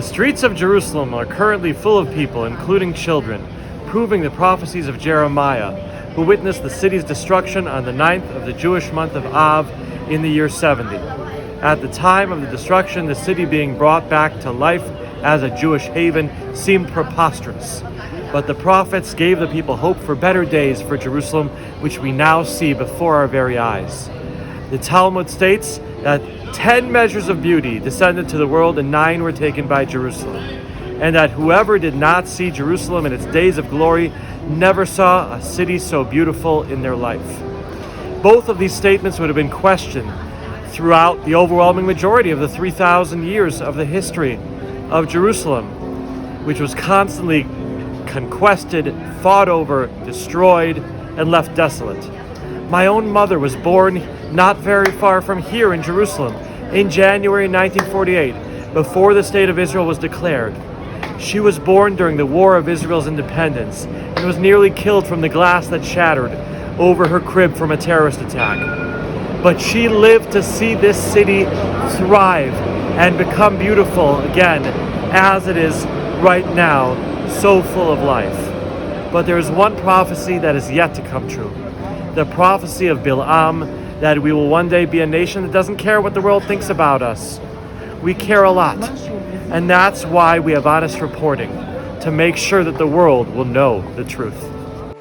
The streets of Jerusalem are currently full of people, including children, proving the prophecies of Jeremiah, who witnessed the city's destruction on the 9th of the Jewish month of Av in the year 70. At the time of the destruction, the city being brought back to life as a Jewish haven seemed preposterous. But the prophets gave the people hope for better days for Jerusalem, which we now see before our very eyes. The Talmud states that 10 measures of beauty descended to the world and 9 were taken by Jerusalem, and that whoever did not see Jerusalem in its days of glory never saw a city so beautiful in their life. Both of these statements would have been questioned throughout the overwhelming majority of the 3,000 years of the history of Jerusalem, which was constantly conquested, fought over, destroyed, and left desolate. My own mother was born not very far from here in Jerusalem in January 1948, before the State of Israel was declared. She was born during the War of Israel's independence and was nearly killed from the glass that shattered over her crib from a terrorist attack. But she lived to see this city thrive and become beautiful again, as it is right now, so full of life. But there is one prophecy that is yet to come true. The prophecy of Bil'am, that we will one day be a nation that doesn't care what the world thinks about us. We care a lot. And that's why we have Honest Reporting, to make sure that the world will know the truth.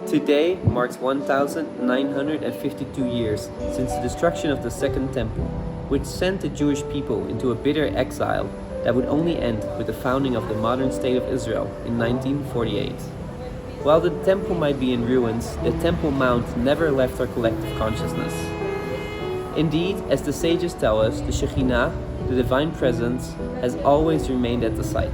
Today marks 1,952 years since the destruction of the Second Temple, which sent the Jewish people into a bitter exile that would only end with the founding of the modern state of Israel in 1948. While the temple might be in ruins, the Temple Mount never left our collective consciousness. Indeed, as the sages tell us, the Shekhinah, the divine presence, has always remained at the site.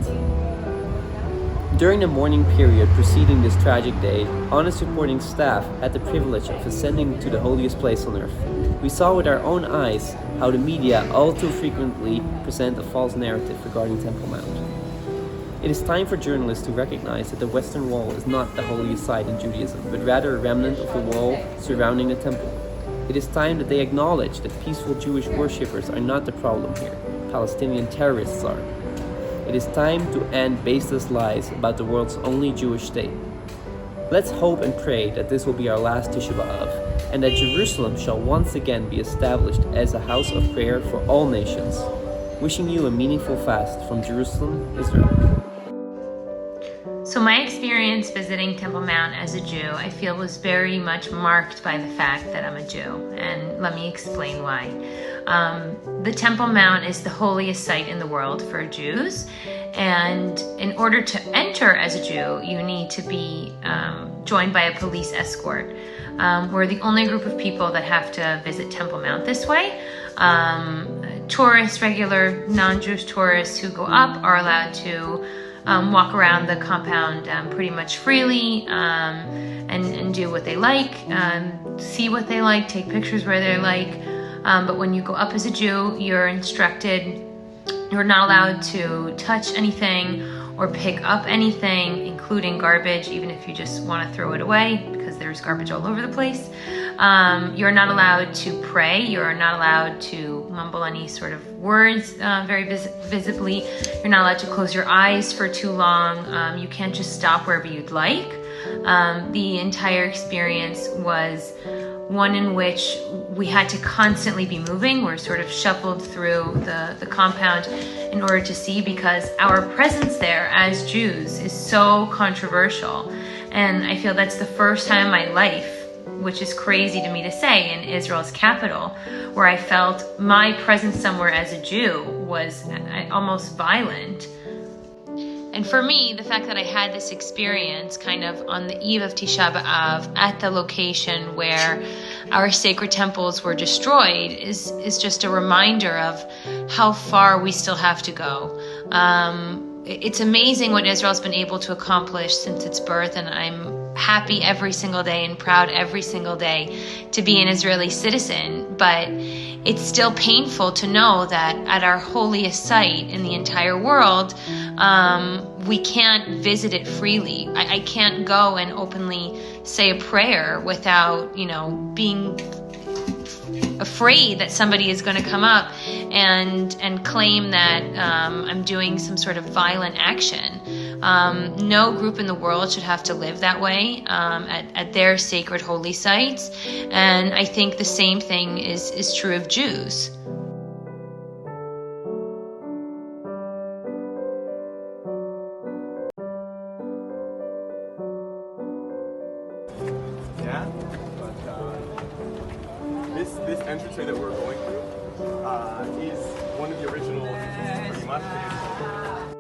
During the mourning period preceding this tragic day, Honest Reporting staff had the privilege of ascending to the holiest place on earth. We saw with our own eyes how the media all too frequently present a false narrative regarding Temple Mount. It is time for journalists to recognize that the Western Wall is not the holiest site in Judaism, but rather a remnant of the wall surrounding the temple. It is time that they acknowledge that peaceful Jewish worshippers are not the problem here. Palestinian terrorists are. It is time to end baseless lies about the world's only Jewish state. Let's hope and pray that this will be our last Tisha B'Av, and that Jerusalem shall once again be established as a house of prayer for all nations. Wishing you a meaningful fast from Jerusalem, Israel. So my experience visiting Temple Mount as a Jew, I feel, was very much marked by the fact that I'm a Jew. And let me explain why. The Temple Mount is the holiest site in the world for Jews. And in order to enter as a Jew, you need to be joined by a police escort. We're the only group of people that have to visit Temple Mount this way. Tourists, regular non-Jewish tourists who go up are allowed to walk around the compound pretty much freely and do what they like, see what they like, take pictures where they like. But when you go up as a Jew, you're instructed, you're not allowed to touch anything or pick up anything, including garbage, even if you just want to throw it away, because there's garbage all over the place. You're not allowed to pray. You're not allowed to mumble any sort of words very visibly. You're not allowed to close your eyes for too long. You can't just stop wherever you'd like. The entire experience was one in which we had to constantly be moving. We're sort of shuffled through the compound in order to see, because our presence there as Jews is so controversial. And I feel that's the first time in my life, which is crazy to me to say, in Israel's capital, where I felt my presence somewhere as a Jew was almost violent. And for me, the fact that I had this experience kind of on the eve of Tisha B'Av at the location where our sacred temples were destroyed is just a reminder of how far we still have to go. It's amazing what Israel's been able to accomplish since its birth, and I'm happy every single day and proud every single day to be an Israeli citizen. But it's still painful to know that at our holiest site in the entire world, we can't visit it freely. I can't go and openly say a prayer without, being afraid that somebody is going to come up and claim that I'm doing some sort of violent action. No group in the world should have to live that way at their sacred holy sites, and I think the same thing is true of Jews. Yeah, but this entranceway that we're going through is one of the original entrances, pretty much.